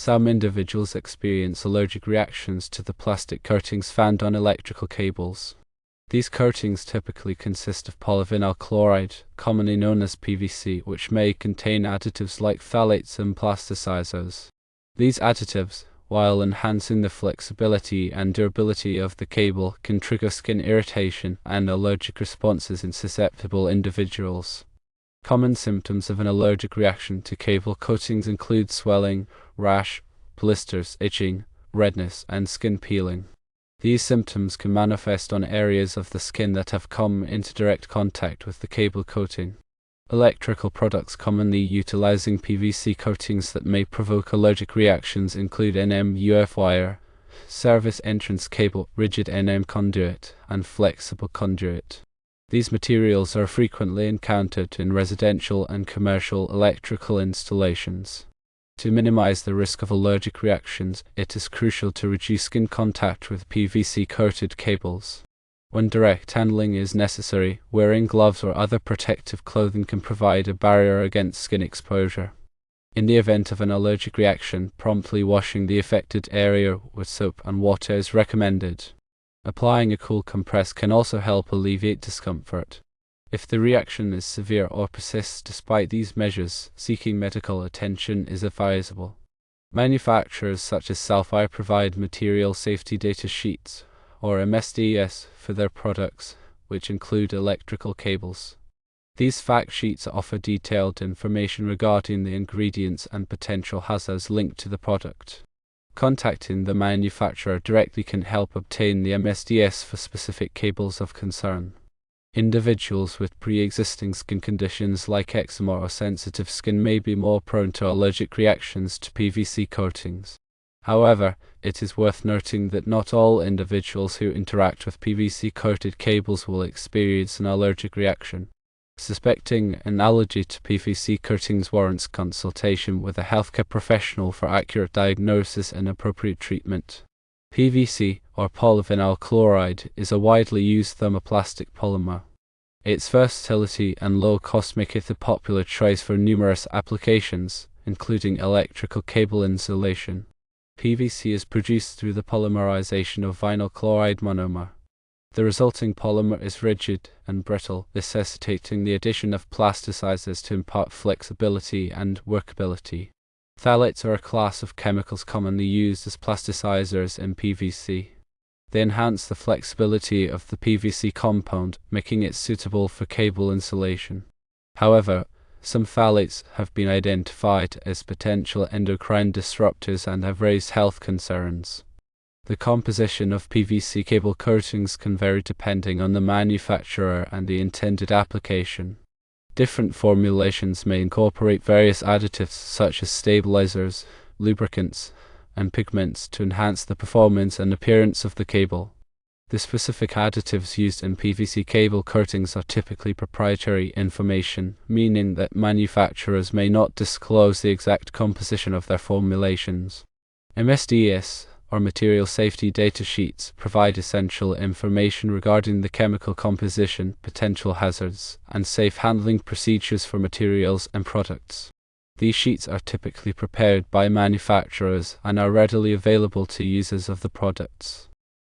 Some individuals experience allergic reactions to the plastic coatings found on electrical cables. These coatings typically consist of polyvinyl chloride, commonly known as PVC, which may contain additives like phthalates and plasticizers. These additives, while enhancing the flexibility and durability of the cable, can trigger skin irritation and allergic responses in susceptible individuals. Common symptoms of an allergic reaction to cable coatings include swelling, rash, blisters, itching, redness, and skin peeling. These symptoms can manifest on areas of the skin that have come into direct contact with the cable coating. Electrical products commonly utilizing PVC coatings that may provoke allergic reactions include NM-UF wire, service entrance cable, rigid NM conduit, and flexible conduit. These materials are frequently encountered in residential and commercial electrical installations. To minimize the risk of allergic reactions, it is crucial to reduce skin contact with PVC-coated cables. When direct handling is necessary, wearing gloves or other protective clothing can provide a barrier against skin exposure. In the event of an allergic reaction, promptly washing the affected area with soap and water is recommended. Applying a cool compress can also help alleviate discomfort. If the reaction is severe or persists despite these measures, seeking medical attention is advisable. Manufacturers such as Sapphire provide material safety data sheets, or MSDS, for their products, which include electrical cables. These fact sheets offer detailed information regarding the ingredients and potential hazards linked to the product. Contacting the manufacturer directly can help obtain the MSDS for specific cables of concern. Individuals with pre-existing skin conditions like eczema or sensitive skin may be more prone to allergic reactions to PVC coatings. However, it is worth noting that not all individuals who interact with PVC-coated cables will experience an allergic reaction. Suspecting an allergy to PVC coatings warrants consultation with a healthcare professional for accurate diagnosis and appropriate treatment. PVC, or polyvinyl chloride, is a widely used thermoplastic polymer. Its versatility and low cost make it a popular choice for numerous applications, including electrical cable insulation. PVC is produced through the polymerization of vinyl chloride monomer. The resulting polymer is rigid and brittle, necessitating the addition of plasticizers to impart flexibility and workability. Phthalates are a class of chemicals commonly used as plasticizers in PVC. They enhance the flexibility of the PVC compound, making it suitable for cable insulation. However, some phthalates have been identified as potential endocrine disruptors and have raised health concerns. The composition of PVC cable coatings can vary depending on the manufacturer and the intended application. Different formulations may incorporate various additives such as stabilizers, lubricants, and pigments to enhance the performance and appearance of the cable. The specific additives used in PVC cable coatings are typically proprietary information, meaning that manufacturers may not disclose the exact composition of their formulations. MSDS, or material safety data sheets, provide essential information regarding the chemical composition, potential hazards, and safe handling procedures for materials and products. These sheets are typically prepared by manufacturers and are readily available to users of the products.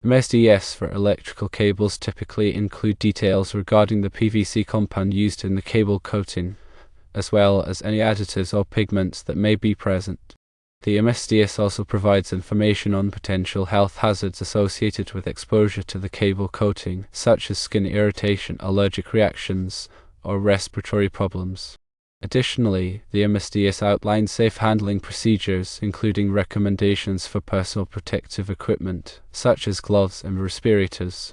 MSDS for electrical cables typically include details regarding the PVC compound used in the cable coating, as well as any additives or pigments that may be present. The MSDS also provides information on potential health hazards associated with exposure to the cable coating, such as skin irritation, allergic reactions, or respiratory problems. Additionally, the MSDS outlines safe handling procedures, including recommendations for personal protective equipment, such as gloves and respirators.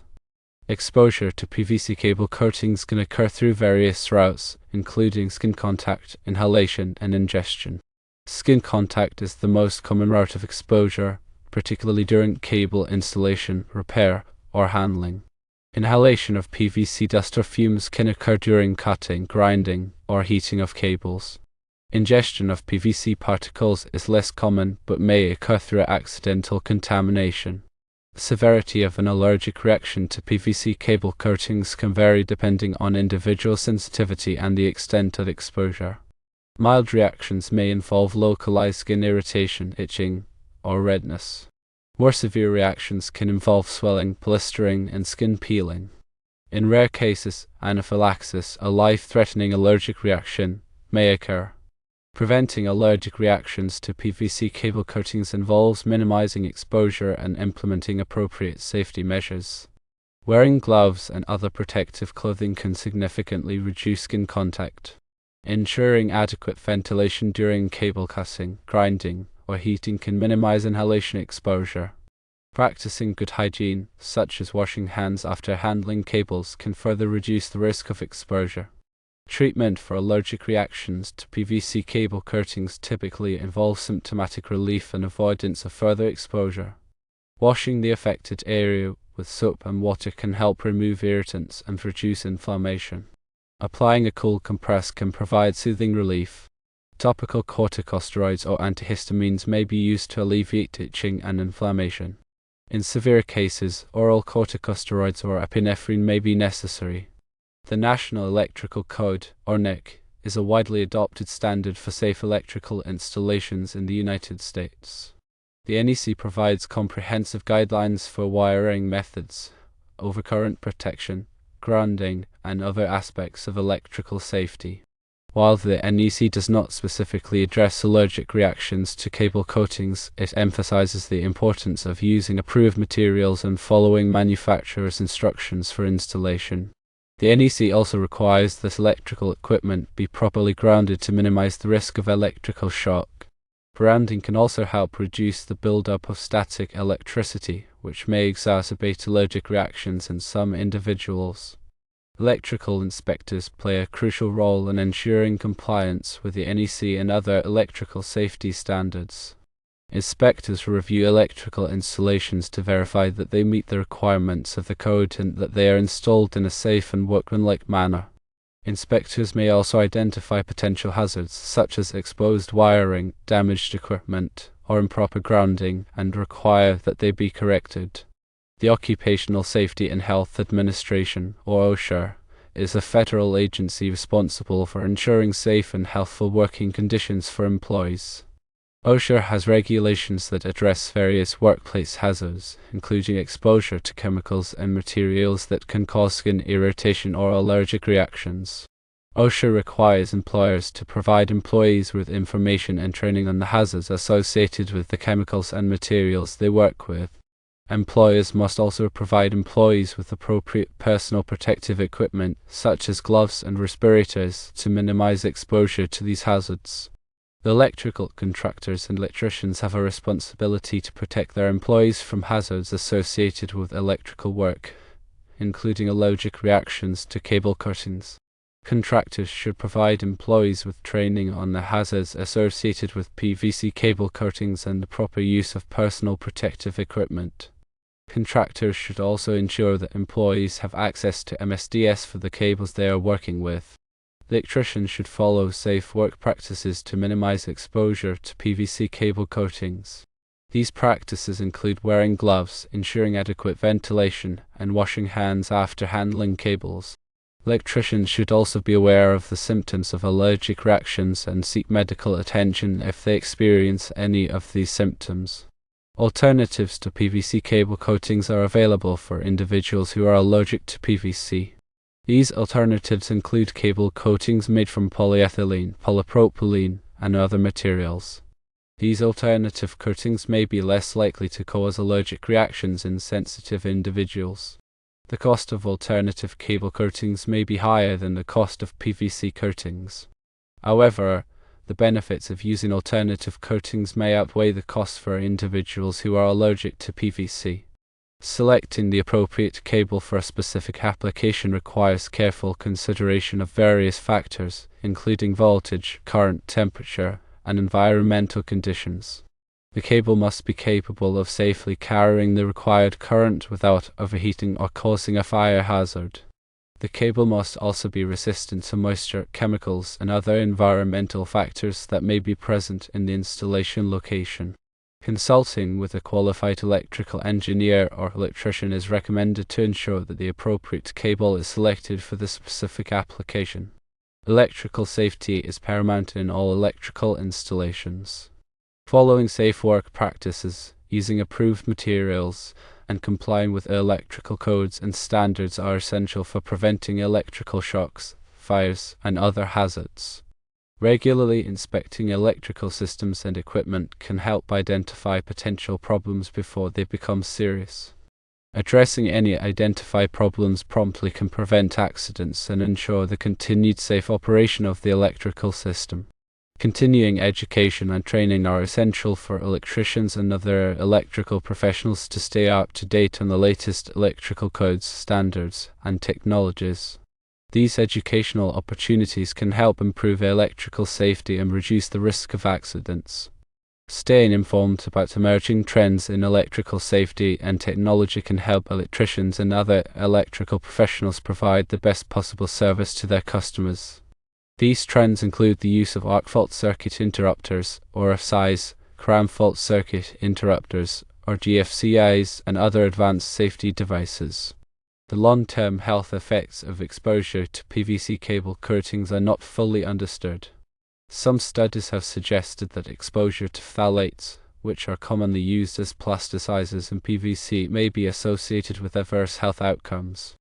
Exposure to PVC cable coatings can occur through various routes, including skin contact, inhalation, and ingestion. Skin contact is the most common route of exposure, particularly during cable installation, repair, or handling. Inhalation of PVC dust or fumes can occur during cutting, grinding, or heating of cables. Ingestion of PVC particles is less common but may occur through accidental contamination. The severity of an allergic reaction to PVC cable coatings can vary depending on individual sensitivity and the extent of exposure. Mild reactions may involve localized skin irritation, itching, or redness. More severe reactions can involve swelling, blistering, and skin peeling. In rare cases, anaphylaxis, a life-threatening allergic reaction, may occur. Preventing allergic reactions to PVC cable coatings involves minimizing exposure and implementing appropriate safety measures. Wearing gloves and other protective clothing can significantly reduce skin contact. Ensuring adequate ventilation during cable cutting, grinding, or heating can minimize inhalation exposure. Practicing good hygiene, such as washing hands after handling cables, can further reduce the risk of exposure. Treatment for allergic reactions to PVC cable coatings typically involves symptomatic relief and avoidance of further exposure. Washing the affected area with soap and water can help remove irritants and reduce inflammation. Applying a cool compress can provide soothing relief. Topical corticosteroids or antihistamines may be used to alleviate itching and inflammation. In severe cases, oral corticosteroids or epinephrine may be necessary. The National Electrical Code, or NEC, is a widely adopted standard for safe electrical installations in the United States. The NEC provides comprehensive guidelines for wiring methods, overcurrent protection, grounding, and other aspects of electrical safety. While the NEC does not specifically address allergic reactions to cable coatings, it emphasizes the importance of using approved materials and following manufacturer's instructions for installation. The NEC also requires that electrical equipment be properly grounded to minimize the risk of electrical shock. Grounding can also help reduce the buildup of static electricity, which may exacerbate allergic reactions in some individuals. Electrical inspectors play a crucial role in ensuring compliance with the NEC and other electrical safety standards. Inspectors review electrical installations to verify that they meet the requirements of the code and that they are installed in a safe and workmanlike manner. Inspectors may also identify potential hazards, such as exposed wiring, damaged equipment, or improper grounding, and require that they be corrected. The Occupational Safety and Health Administration, or OSHA, is a federal agency responsible for ensuring safe and healthful working conditions for employees. OSHA has regulations that address various workplace hazards, including exposure to chemicals and materials that can cause skin irritation or allergic reactions. OSHA requires employers to provide employees with information and training on the hazards associated with the chemicals and materials they work with. Employers must also provide employees with appropriate personal protective equipment, such as gloves and respirators, to minimize exposure to these hazards. The electrical contractors and electricians have a responsibility to protect their employees from hazards associated with electrical work, including allergic reactions to cable coatings. Contractors should provide employees with training on the hazards associated with PVC cable coatings and the proper use of personal protective equipment. Contractors should also ensure that employees have access to MSDS for the cables they are working with. Electricians should follow safe work practices to minimize exposure to PVC cable coatings. These practices include wearing gloves, ensuring adequate ventilation, and washing hands after handling cables. Electricians should also be aware of the symptoms of allergic reactions and seek medical attention if they experience any of these symptoms. Alternatives to PVC cable coatings are available for individuals who are allergic to PVC. These alternatives include cable coatings made from polyethylene, polypropylene, and other materials. These alternative coatings may be less likely to cause allergic reactions in sensitive individuals. The cost of alternative cable coatings may be higher than the cost of PVC coatings. However, the benefits of using alternative coatings may outweigh the costs for individuals who are allergic to PVC. Selecting the appropriate cable for a specific application requires careful consideration of various factors, including voltage, current, temperature, and environmental conditions. The cable must be capable of safely carrying the required current without overheating or causing a fire hazard. The cable must also be resistant to moisture, chemicals, and other environmental factors that may be present in the installation location. Consulting with a qualified electrical engineer or electrician is recommended to ensure that the appropriate cable is selected for the specific application. Electrical safety is paramount in all electrical installations. Following safe work practices, using approved materials, and complying with electrical codes and standards are essential for preventing electrical shocks, fires, and other hazards. Regularly inspecting electrical systems and equipment can help identify potential problems before they become serious. Addressing any identified problems promptly can prevent accidents and ensure the continued safe operation of the electrical system. Continuing education and training are essential for electricians and other electrical professionals to stay up to date on the latest electrical codes, standards, and technologies. These educational opportunities can help improve electrical safety and reduce the risk of accidents. Staying informed about emerging trends in electrical safety and technology can help electricians and other electrical professionals provide the best possible service to their customers. These trends include the use of arc fault circuit interrupters, or RFCIs, crown fault circuit interrupters, or GFCIs, and other advanced safety devices. The long-term health effects of exposure to PVC cable coatings are not fully understood. Some studies have suggested that exposure to phthalates, which are commonly used as plasticizers in PVC, may be associated with adverse health outcomes.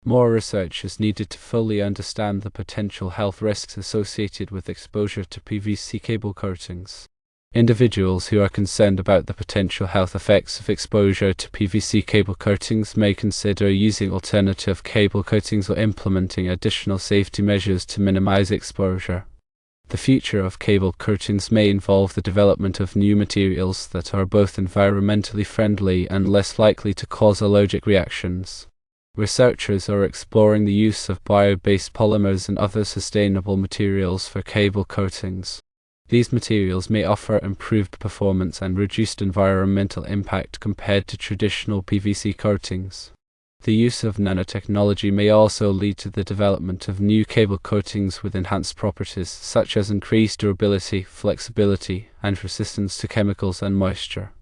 More research is needed to fully understand the potential health risks associated with exposure to PVC cable coatings. Individuals who are concerned about the potential health effects of exposure to PVC cable coatings may consider using alternative cable coatings or implementing additional safety measures to minimize exposure. The future of cable coatings may involve the development of new materials that are both environmentally friendly and less likely to cause allergic reactions. Researchers are exploring the use of bio-based polymers and other sustainable materials for cable coatings. These materials may offer improved performance and reduced environmental impact compared to traditional PVC coatings. The use of nanotechnology may also lead to the development of new cable coatings with enhanced properties such as increased durability, flexibility, and resistance to chemicals and moisture.